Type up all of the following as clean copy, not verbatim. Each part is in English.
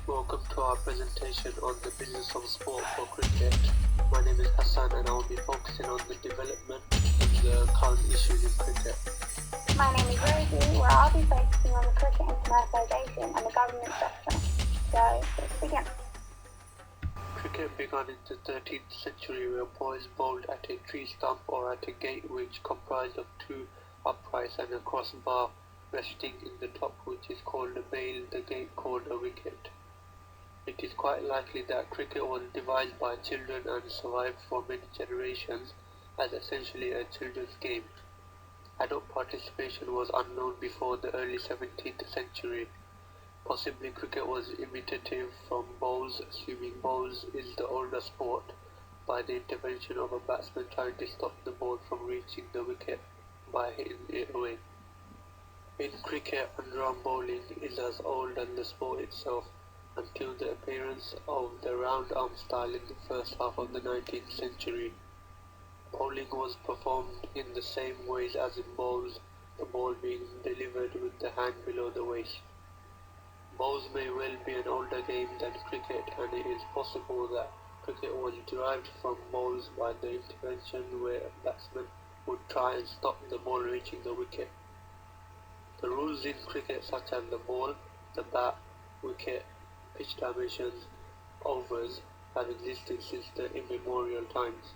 Welcome to our presentation on the business of sport for cricket. My name is Hassan and I will be focusing on the development and the current issues in cricket. My name is Rosie, where I'll be focusing on the cricket and commercialisation and the government sector. So, let's begin. Cricket began in the 13th century where boys bowled at a tree stump or at a gate which comprised of two uprights and a crossbar resting in the top, which is called a bail, the gate called a wicket. It is quite likely that cricket was devised by children and survived for many generations as essentially a children's game. Adult participation was unknown before the early 17th century. Possibly cricket was imitative from bowls, assuming bowls is the older sport, by the intervention of a batsman trying to stop the ball from reaching the wicket by hitting it away. In cricket, underarm bowling is as old as the sport itself, until the appearance of the round arm style in the first half of the 19th century. Bowling was performed in the same ways as in bowls, the ball being delivered with the hand below the waist. Bowls may well be an older game than cricket, and it is possible that cricket was derived from bowls by the intervention where a batsman would try and stop the ball reaching the wicket. The rules in cricket, such as the ball, the bat, wicket, pitch dimensions, overs, have existed since the immemorial times.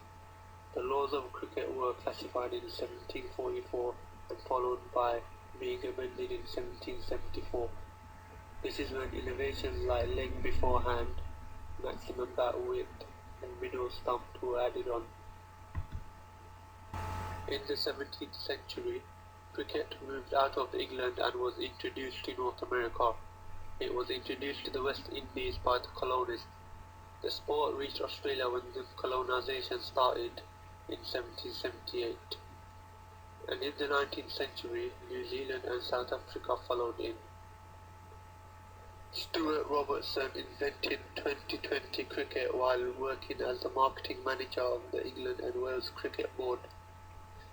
The laws of cricket were classified in 1744 and followed by being amended in 1774. This is when innovations like leg before hand, maximum bat width, and middle stump were added on. In the 17th century, cricket moved out of England and was introduced to North America. It was introduced to the West Indies by the colonists. The sport reached Australia when the colonization started in 1778. And in the 19th century, New Zealand and South Africa followed in. Stuart Robertson invented 2020 cricket while working as the marketing manager of the England and Wales Cricket Board.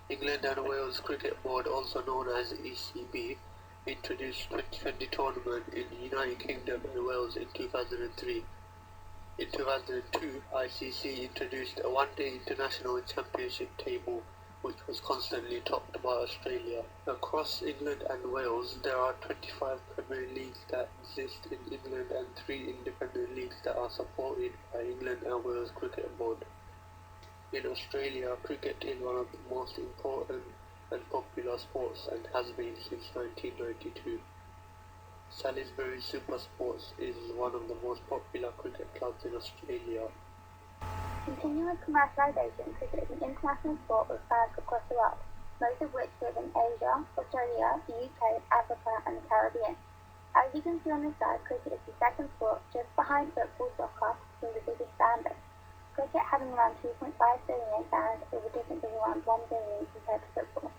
England and Wales Cricket Board, also known as ECB, introduced 2020 tournament in the United Kingdom and Wales in 2003. In 2002, ICC introduced a one-day international championship table, which was constantly topped by Australia. Across England and Wales, there are 25 Premier Leagues that exist in England and 3 independent leagues that are supported by England and Wales Cricket Board. In Australia, cricket is one of the most important and popular sports and has been since 1992. Salisbury Super Sports is one of the most popular cricket clubs in Australia. Continuing with commercialisation, cricket is an international sport with fans across the world, most of which live in Asia, Australia, the UK, Africa and the Caribbean. As you can see on this slide, cricket is the second sport just behind football, soccer, with the biggest fan base. Cricket having around 2.5 billion fans is a difference of around 1 billion compared to football.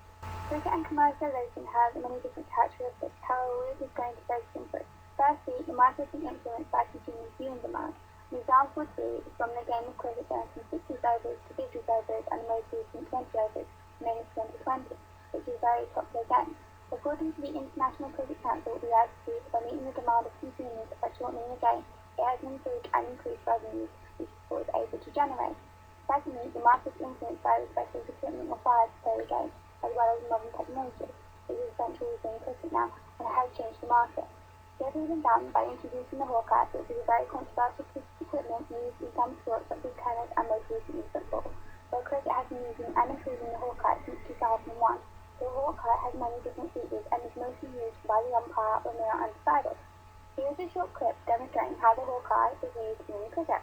Cricket and commercialisation has many different characteristics, however we're just going to focus on three. Firstly, the marketing influenced by consumers' viewing demand. An example would be from the game of cricket going from 60 overs to 50 overs and the most recent 20 overs, known as 2020, which is a very popular game. According to the International Cricket Council, the attitude by meeting the demand of consumers by shortening the game, it has improved and increased revenues which the sport is able to generate. Secondly, the market is influenced by the special equipment required to play the game, as well as modern technology, which is essential within cricket now and has changed the market. This has been done by introducing the Hawkeye, which is a very controversial piece of equipment used in some sports such as tennis and most recently football, where cricket has been using and improving the Hawkeye since 2001. The Hawkeye has many different features and is mostly used by the umpire when they are undecided. Here is a short clip demonstrating how the Hawkeye is used in cricket.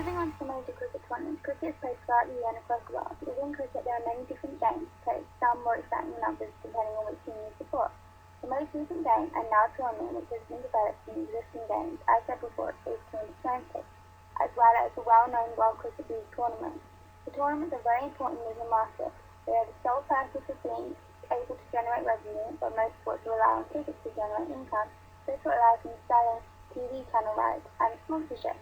Moving on to the major cricket tournaments, cricket is played throughout the year and across the world. Within cricket, there are many different games played, some more exciting than others depending on which team you support. The most recent game, and now tournament, which has been developed from existing games, as said before, is T20, as well as the well-known World Cricket League tournament. The tournaments are very important in the market. They are the sole purpose of being able to generate revenue, but most sports rely on cricket to generate income. This will allow them selling TV channel rights and sponsorship.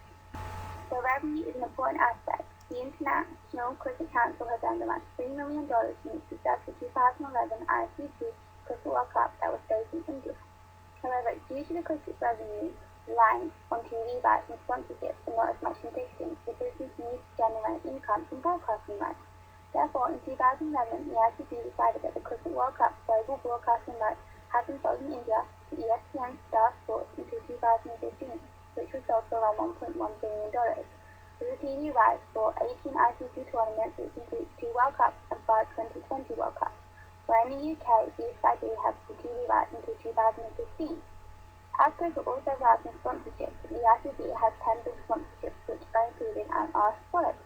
So revenue is an important aspect. The International Cricket Council has earned around $3 million from its successful 2011 ICC Cricket World Cup that was staged in India. However, due to the cricket revenue relying on TV rights and sponsorships and not as much in ticketing, the business needs to generate income from broadcasting rights. Therefore, in 2011, the ICC decided that the Cricket World Cup global broadcasting rights had been sold in India to ESPN Star Sports until 2015, which was sold for around $1.1 billion. With the TV rights for 18 ICC tournaments, which includes 2 World Cups and 5 2020 World Cups. Where in the UK, the ICC has the TV rights until 2015. As cricket also relies on sponsorships, the ICC has tens of sponsorships which are included and are as follows: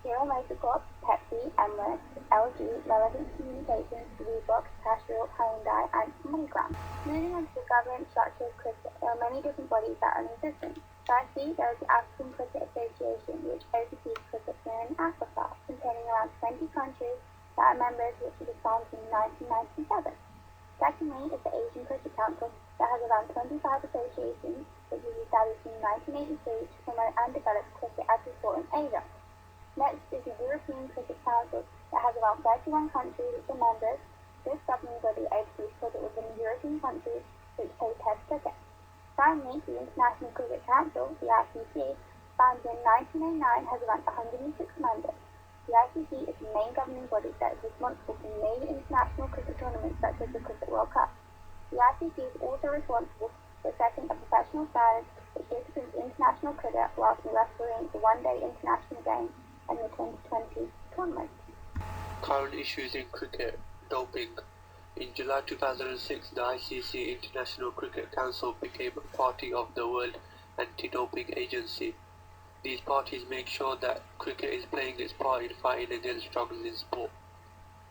Hero Motorcorp, Pepsi, Emirates, LG, Relevant Communications, Reebok, Castrol, Hyundai, and MoneyGram. Moving on to the governance structure of cricket, there are many different bodies that are in existence. Firstly, there is the African Cricket Association, which oversees cricket in Africa, containing around 20 countries that are members, which was founded in 1997. Secondly is the Asian Cricket Council, that has around 25 associations, which was established in 1983 to promote and develop cricket as a sport in Asia. Next is the European Cricket Council that has around 31 countries which are members. This governing body oversees cricket within European countries which play test cricket. Finally, the International Cricket Council, the ICC, founded in 1989, has around 106 members. The ICC is the main governing body that is responsible for major international cricket tournaments such as the Cricket World Cup. The ICC is also responsible for setting a professional standard which disciplines international cricket whilst refereeing the one-day international game and the 2020 tournament. Current issues in cricket: doping. In July 2006, the ICC International Cricket Council became a party of the World Anti-Doping Agency. These parties make sure that cricket is playing its part in fighting against drugs in sport.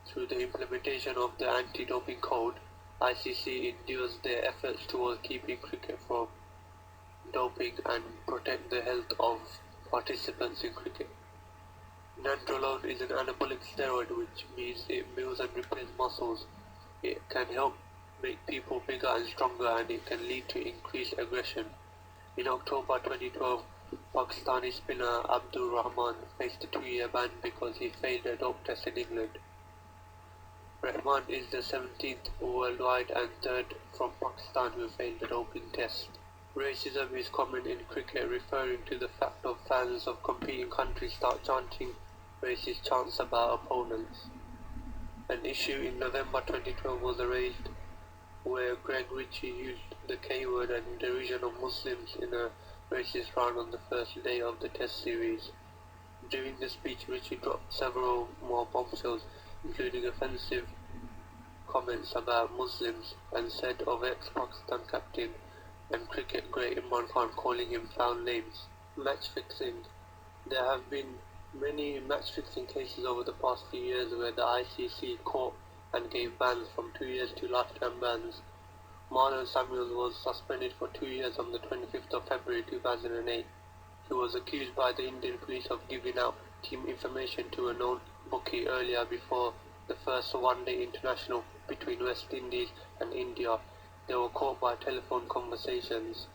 Through the implementation of the Anti-Doping Code, ICC endures their efforts towards keeping cricket from doping and protect the health of participants in cricket. Nandrolone is an anabolic steroid, which means it builds and repairs muscles. It can help make people bigger and stronger, and it can lead to increased aggression. In October 2012, Pakistani spinner Abdul Rahman faced a 2-year ban because he failed a dope test in England. Rahman is the 17th worldwide and 3rd from Pakistan who failed a doping test. Racism is common in cricket, referring to the fact of fans of competing countries start chanting racist chants about opponents. An issue in November 2012 was raised where Greg Ritchie used the K-word and derision of Muslims in a racist round on the first day of the test series. During the speech, Ritchie dropped several more bombshells, including offensive comments about Muslims, and said of ex-Pakistan captain and cricket great Imran Khan, calling him foul names. Match fixing. There have been many match fixing cases over the past few years where the ICC caught and gave bans from 2 years to lifetime bans. Marlon Samuels was suspended for 2 years on the 25th of February 2008. He was accused by the Indian police of giving out team information to a known bookie earlier before the first one-day international between West Indies and India. They were caught by telephone conversations.